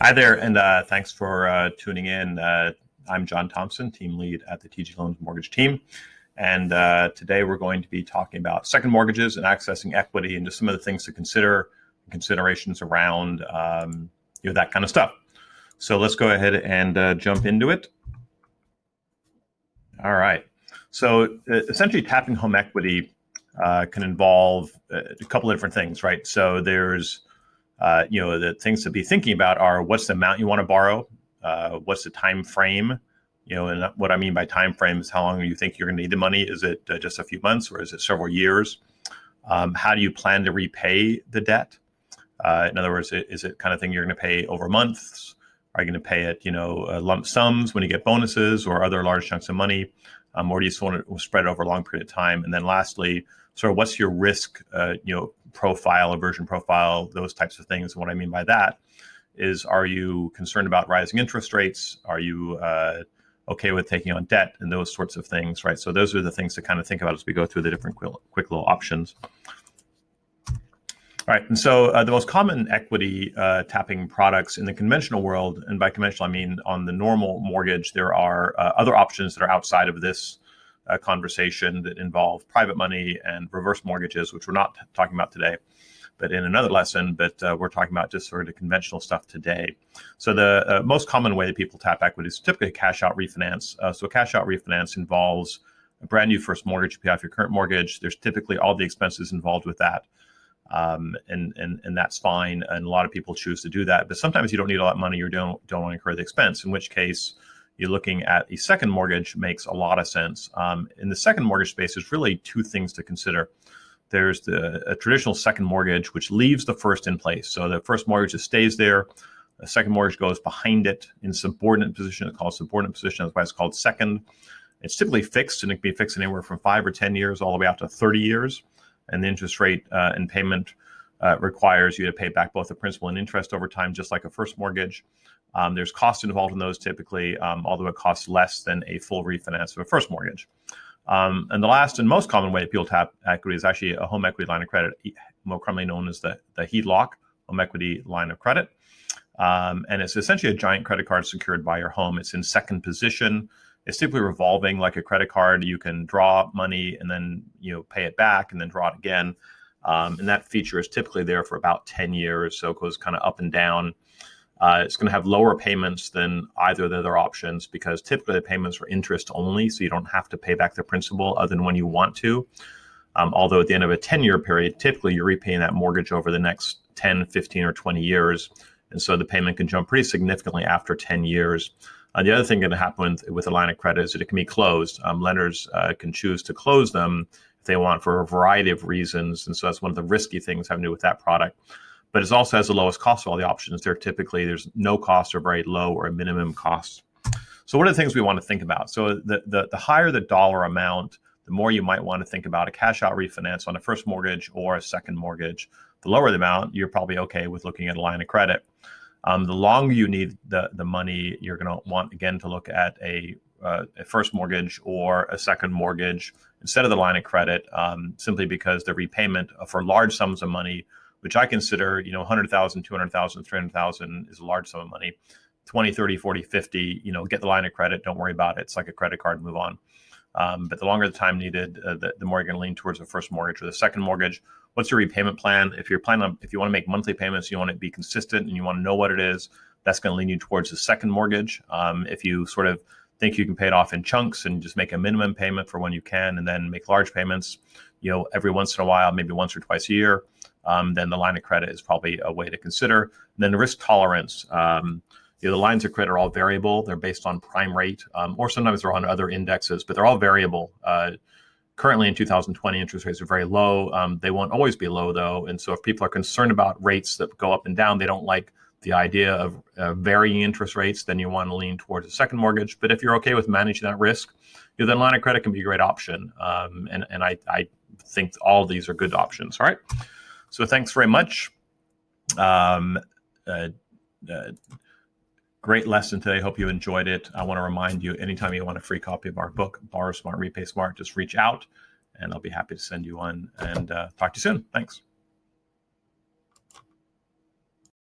Hi there, and thanks for tuning in. I'm John Thompson, team lead at the TG Loans Mortgage team. And today we're going to be talking about second mortgages and accessing equity and just some of the things to consider, considerations around that kind of stuff. So let's go ahead and jump into it. All right. So essentially tapping home equity can involve a couple of different things, right? So there's the things to be thinking about are what's the amount you want to borrow, what's the time frame, and what I mean by time frame is how long you think you're going to need the money. Is it just a few months or is it several years? How do you plan to repay the debt? In other words, is it kind of thing you're going to pay over months? Are you going to pay it, lump sums when you get bonuses or other large chunks of money? Or do you just want to spread it over a long period of time? And then lastly, sort of what's your risk, profile, aversion profile, those types of things. And what I mean by that is, are you concerned about rising interest rates? Are you okay with taking on debt and those sorts of things, right? So those are the things to kind of think about as we go through the different quick little options. All right, and so the most common equity tapping products in the conventional world, and by conventional I mean on the normal mortgage, there are other options that are outside of this conversation that involve private money and reverse mortgages, which we're not talking about today, but in another lesson. But we're talking about just sort of the conventional stuff today. So the most common way that people tap equity is typically a cash out refinance. So cash out refinance involves a brand new first mortgage. You pay off your current mortgage. There's typically all the expenses involved with that. And that's fine. And a lot of people choose to do that. But sometimes you don't need all that money. You don't want to incur the expense, in which case you're looking at a second mortgage makes a lot of sense. In the second mortgage space, there's really two things to consider. There's a traditional second mortgage, which leaves the first in place. So the first mortgage just stays there. The second mortgage goes behind it in subordinate position. It's called subordinate position. That's why it's called second. It's typically fixed, and it can be fixed anywhere from 5 or 10 years all the way out to 30 years. And the interest rate and payment requires you to pay back both the principal and interest over time, just like a first mortgage. There's costs involved in those typically, although it costs less than a full refinance of a first mortgage. And the last and most common way people tap equity is actually a home equity line of credit, more commonly known as the HELOC, home equity line of credit. And it's essentially a giant credit card secured by your home. It's in second position. It's typically revolving like a credit card. You can draw money and then pay it back and then draw it again. And that feature is typically there for about 10 years. So it goes kind of up and down. It's going to have lower payments than either of the other options because typically the payments are interest only. So you don't have to pay back the principal other than when you want to. Although at the end of a 10-year period, typically you're repaying that mortgage over the next 10, 15, or 20 years. And so the payment can jump pretty significantly after 10 years. The other thing going to happen with a line of credit is that it can be closed. Lenders can choose to close them if they want for a variety of reasons. And so that's one of the risky things having to do with that product. But it also has the lowest cost of all the options. There's no cost or very low or a minimum cost. So what are the things we want to think about? So the higher the dollar amount, the more you might want to think about a cash out refinance on a first mortgage or a second mortgage. The lower the amount, you're probably okay with looking at a line of credit. The longer you need the money, you're going to want, again, to look at a first mortgage or a second mortgage instead of the line of credit, simply because the repayment for large sums of money, which I consider, 100,000, 200,000, 300,000 is a large sum of money. 20, 30, 40, 50, get the line of credit. Don't worry about it. It's like a credit card, move on. But the longer the time needed, the more you're going to lean towards the first mortgage or the second mortgage. What's your repayment plan? If you want to make monthly payments, you want it to be consistent and you want to know what it is, that's going to lean you towards the second mortgage. If you sort of think you can pay it off in chunks and just make a minimum payment for when you can and then make large payments, every once in a while, maybe once or twice a year, then the line of credit is probably a way to consider. And then the risk tolerance. The lines of credit are all variable. They're based on prime rate, or sometimes they're on other indexes, but they're all variable. Currently in 2020, interest rates are very low. They won't always be low, though. And so if people are concerned about rates that go up and down, they don't like the idea of varying interest rates, then you want to lean towards a second mortgage. But if you're okay with managing that risk, then line of credit can be a great option. And I think all of these are good options. All right. So thanks very much. Great lesson today. Hope you enjoyed it. I want to remind you, anytime you want a free copy of our book, Borrow Smart, Repay Smart, just reach out and I'll be happy to send you one and talk to you soon. Thanks.